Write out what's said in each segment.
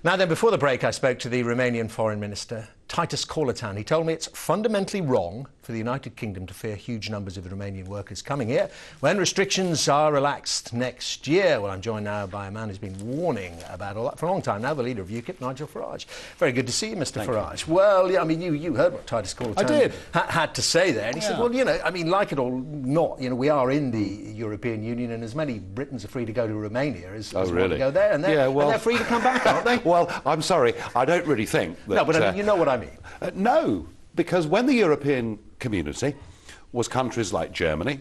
Now then, before the break, I spoke to the Romanian Foreign Minister, Titus Corlătan. He told me it's fundamentally wrong for the United Kingdom to fear huge numbers of Romanian workers coming here when restrictions are relaxed next year. Well, I'm joined now by a man who's been warning about all that for a long time now, the leader of UKIP, Nigel Farage. Very good to see you, Mr. Farage. Well, yeah, I mean, you heard what Titus Corlătan had to say there. And he said, well, you know, I mean, like it or not, you know, we are in the European Union, and as many Britons are free to go to Romania as want to go there, and they're free to come back, aren't they? Well, I'm sorry, I don't really think that... No, but I mean, you know what I mean. No, because when the European community was countries like Germany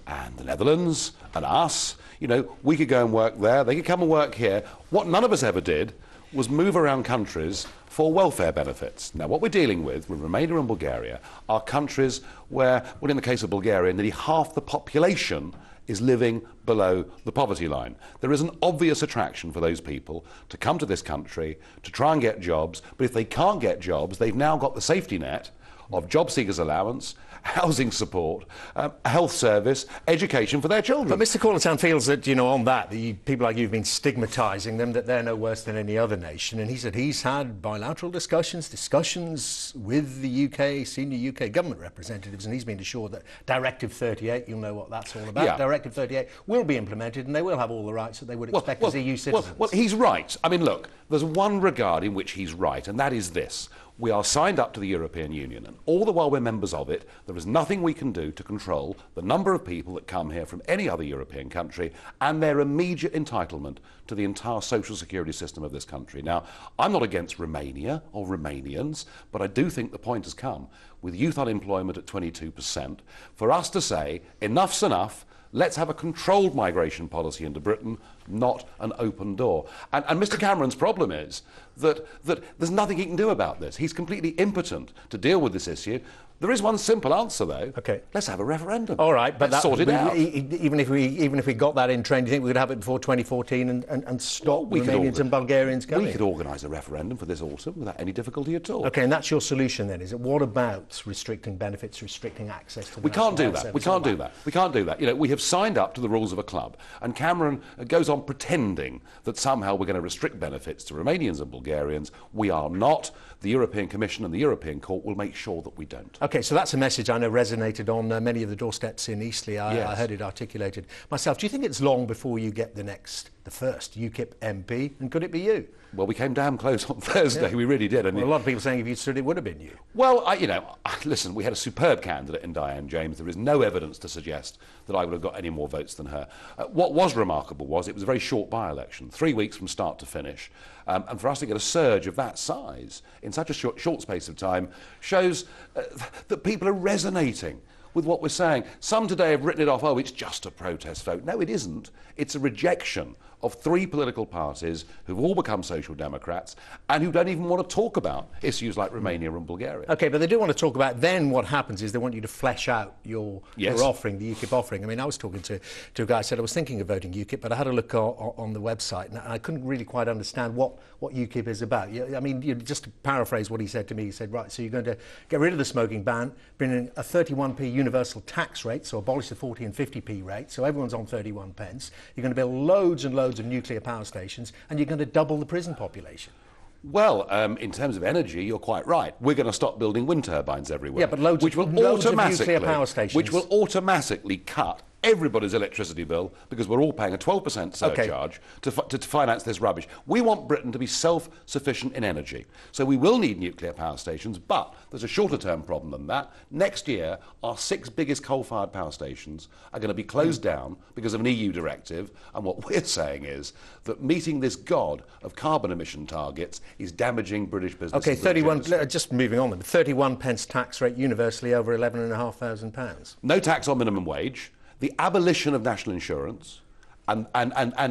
and the Netherlands and us, you know, we could go and work there, they could come and work here. What none of us ever did was move around countries for welfare benefits. Now, what we're dealing with Romania and Bulgaria are countries where, well, in the case of Bulgaria, nearly half the population is living below the poverty line. There is an obvious attraction for those people to come to this country to try and get jobs, but if they can't get jobs, they've now got the safety net of job seekers allowance, housing support, health service, education for their children. But Mr. Corlătan feels that, you know, on that, people like you have been stigmatising them, that they're no worse than any other nation. And he said he's had bilateral discussions with the UK, senior UK government representatives, and he's been assured that Directive 38, you'll know what that's all about, Directive 38 will be implemented and they will have all the rights that they would expect as EU citizens. Well, he's right. I mean, look, there's one regard in which he's right, and that is this. We are signed up to the European Union, and all the while we're members of it, there is nothing we can do to control the number of people that come here from any other European country and their immediate entitlement to the entire social security system of this country. Now, I'm not against Romania or Romanians, but I do think the point has come, with youth unemployment at 22%, for us to say, enough's enough, let's have a controlled migration policy into Britain, not an open door. And Mr. Cameron's problem is that there's nothing he can do about this. He's completely impotent to deal with this issue. There is one simple answer, though. Okay. Let's have a referendum. All right, but let's sort it out. Even if we got that in train, do you think we could have it before 2014 and stop Romanians and Bulgarians coming? We could organise a referendum for this autumn without any difficulty at all. Okay, and that's your solution then, is it? What about restricting benefits, restricting access to the We can't do that. We can't do that. We can't do that. You know, we have signed up to the rules of a club, and Cameron goes on pretending that somehow we're going to restrict benefits to Romanians and Bulgarians. We are not. The European Commission and the European Court will make sure that we don't. Okay, so that's a message I know resonated on many of the doorsteps in Eastleigh. I heard it articulated myself. Do you think it's long before you get the first UKIP MP, and could it be you? Well, we came damn close on Thursday, we really did. And a lot of people saying if you'd stood it would have been you. Well, listen, we had a superb candidate in Diane James. There is no evidence to suggest that I would have got any more votes than her. What was remarkable was it was a very short by-election, 3 weeks from start to finish, and for us to get a surge of that size in such a short space of time shows that people are resonating with what we're saying. Some today have written it off, oh, it's just a protest vote. No, it isn't. It's a rejection of 3 political parties who've all become social democrats and who don't even want to talk about issues like Romania and Bulgaria. OK, but they do want to talk about, then what happens is they want you to flesh out your offering, the UKIP offering. I mean, I was talking to a guy who said I was thinking of voting UKIP, but I had a look on the website and I couldn't really quite understand what UKIP is about. I mean, just to paraphrase what he said to me, he said, right, so you're going to get rid of the smoking ban, bring in a 31p universal tax rate, so abolish the 40 and 50p rate, so everyone's on 31 pence. You're going to build loads and loads of nuclear power stations, and you're going to double the prison population. Well, in terms of energy, you're quite right. We're going to stop building wind turbines everywhere. Yeah, but loads of nuclear power stations. Which will automatically cut everybody's electricity bill because we're all paying a 12% surcharge to finance this rubbish. We want Britain to be self-sufficient in energy. So we will need nuclear power stations, but there's a shorter-term problem than that. Next year, our 6 biggest coal-fired power stations are going to be closed down because of an EU directive, and what we're saying is that meeting this god of carbon emission targets is damaging British business. OK, 31, just moving on then, 31 pence tax rate universally over £11,500. No tax on minimum wage. The abolition of national insurance and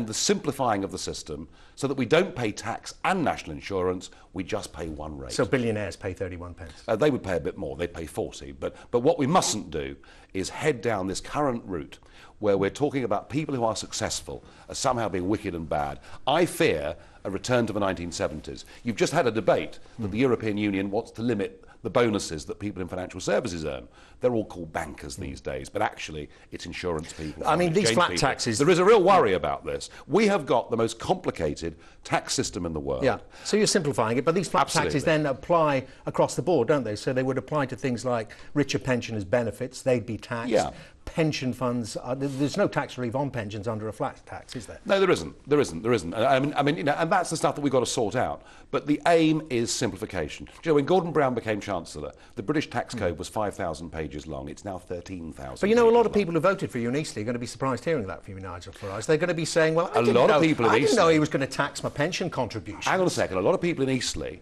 the simplifying of the system so that we don't pay tax and national insurance, we just pay one rate. So billionaires pay 31 pence? They would pay a bit more, they'd pay 40. But what we mustn't do is head down this current route where we're talking about people who are successful as somehow being wicked and bad. I fear a return to the 1970s. You've just had a debate that the European Union wants to limit the bonuses that people in financial services earn. They're all called bankers these days, but actually it's insurance people. I mean, these flat people. taxes... There is a real worry about this. We have got the most complicated tax system in the world. Yeah, so you're simplifying it, but these flat taxes then apply across the board, don't they? So they would apply to things like richer pensioners' benefits, they'd be taxed. Yeah. Pension funds, there's no tax relief on pensions under a flat tax, is there? No, there isn't. There isn't. I mean, you know, and that's the stuff that we've got to sort out. But the aim is simplification. Do you know, when Gordon Brown became Chancellor, the British tax code was 5,000 pages long. It's now 13,000. But you know, a lot of people who voted for you in Eastleigh are going to be surprised hearing that from you, Nigel Farage. They're going to be saying, well, I didn't know he was going to tax my pension contributions. Hang on a second. A lot of people in Eastleigh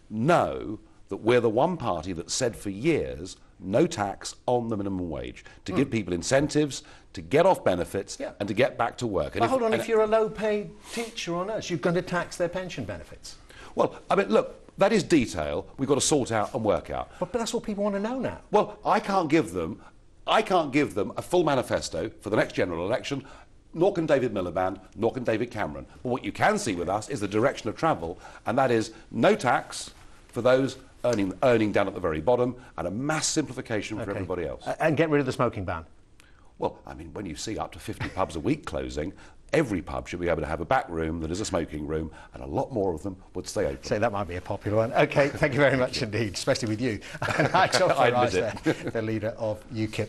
know that we're the one party that said for years no tax on the minimum wage, to give people incentives, to get off benefits and to get back to work. But hold on, if you're a low-paid teacher or nurse, you're going to tax their pension benefits. Well, I mean, look, that is detail we've got to sort out and work out. But that's what people want to know now. Well, I can't give them a full manifesto for the next general election, nor can David Miliband, nor can David Cameron. But what you can see with us is the direction of travel, and that is no tax for those earning down at the very bottom, and a mass simplification for everybody else. And get rid of the smoking ban. Well, I mean, when you see up to 50 pubs a week closing, every pub should be able to have a back room that is a smoking room, and a lot more of them would stay open. So that might be a popular one. OK, thank you very much indeed, especially with you. Nigel Farage, the leader of UKIP.